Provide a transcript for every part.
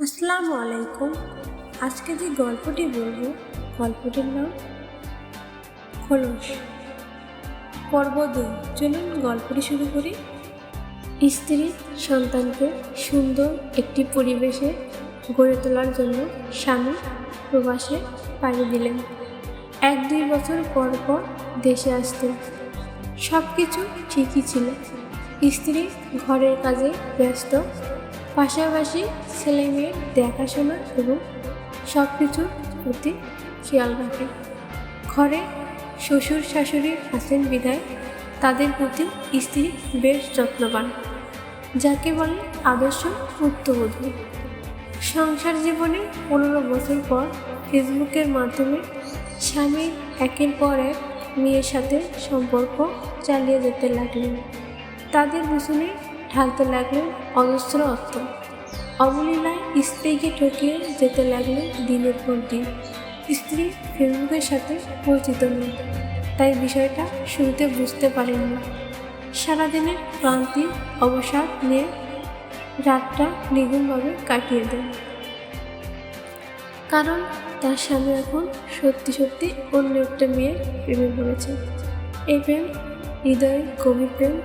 আসসালামু আলাইকুম। আজকে যে গল্পটি বলবো, গল্পটির নাম খোলস। পর্ব 2। চলুন গল্পটি শুরু করি। স্ত্রী সন্তানকে সুন্দর একটি পরিবেশে গড়ে তোলার জন্য স্বামী প্রবাসে পাড়ি দিলেন। 1-2 বছর পর পর দেশে আসতেন। সব কিছু ঠিকই ছিল। স্ত্রী ঘরের কাজে ব্যস্ত, পাশাপাশি ছেলে মেয়ের দেখাশোনা এবং সব কিছুর প্রতি খেয়াল রাখে। ঘরে শ্বশুর শাশুড়ি আছেন বিধায় তাদের প্রতি স্ত্রী বেশ যত্নবান, যাকে বলে আদর্শ পুত্রবধূ। সংসার জীবনে 15 বছর পর ফেসবুকের মাধ্যমে স্বামীর একের পর এক মেয়ের সাথে সম্পর্ক চালিয়ে যেতে লাগলেন। তাদের পিছনে ঢালতে লাগলেন অজস্র অর্থ। অবলীলায় স্ত্রীকে ঠকিয়ে যেতে লাগলেন দিনের পর দিন। স্ত্রী ফেসবুকের সাথে পরিচিত নয়, তাই বিষয়টা শুরুতে বুঝতে পারেন না। সারাদিনের ক্লান্তি অবসাদ নিয়ে রাতটা নিগুণভাবে কাটিয়ে দেন, কারণ তার স্বামী এখন সত্যি সত্যি অন্য একটা মেয়ের প্রেমে পড়েছে। এই প্রেম হৃদয়ের গভীর প্রেম,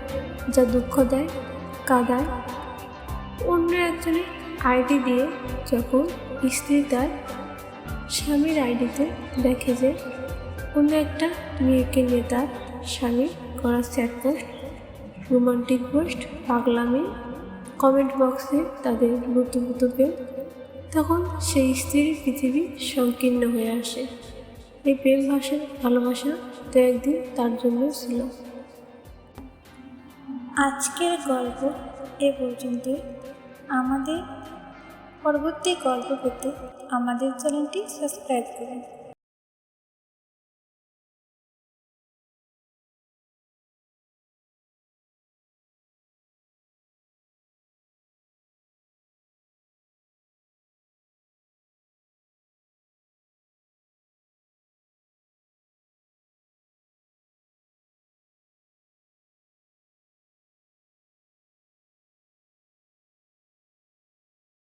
যা দুঃখ দেয়, কাঁদায়। অন্য একজনের আইডি দিয়ে যখন স্ত্রী তার স্বামীর আইডিতে দেখে যে অন্য একটা মেয়েকে নিয়ে তার স্বামী করা স্যাড পোস্ট, রোমান্টিক পোস্ট, পাগলামি, কমেন্ট বক্সে তাদের লুতুপুতু প্রেম, তখন সেই স্ত্রীর পৃথিবী সংকীর্ণ হয়ে আসে। এই প্রেম ভালোবাসা তো একদিন তার জন্য ছিল। আজকের গল্প এ পর্যন্ত। আমাদের পরবর্তী গল্প পেতে আমাদের চ্যানেলটি সাবস্ক্রাইব করুন।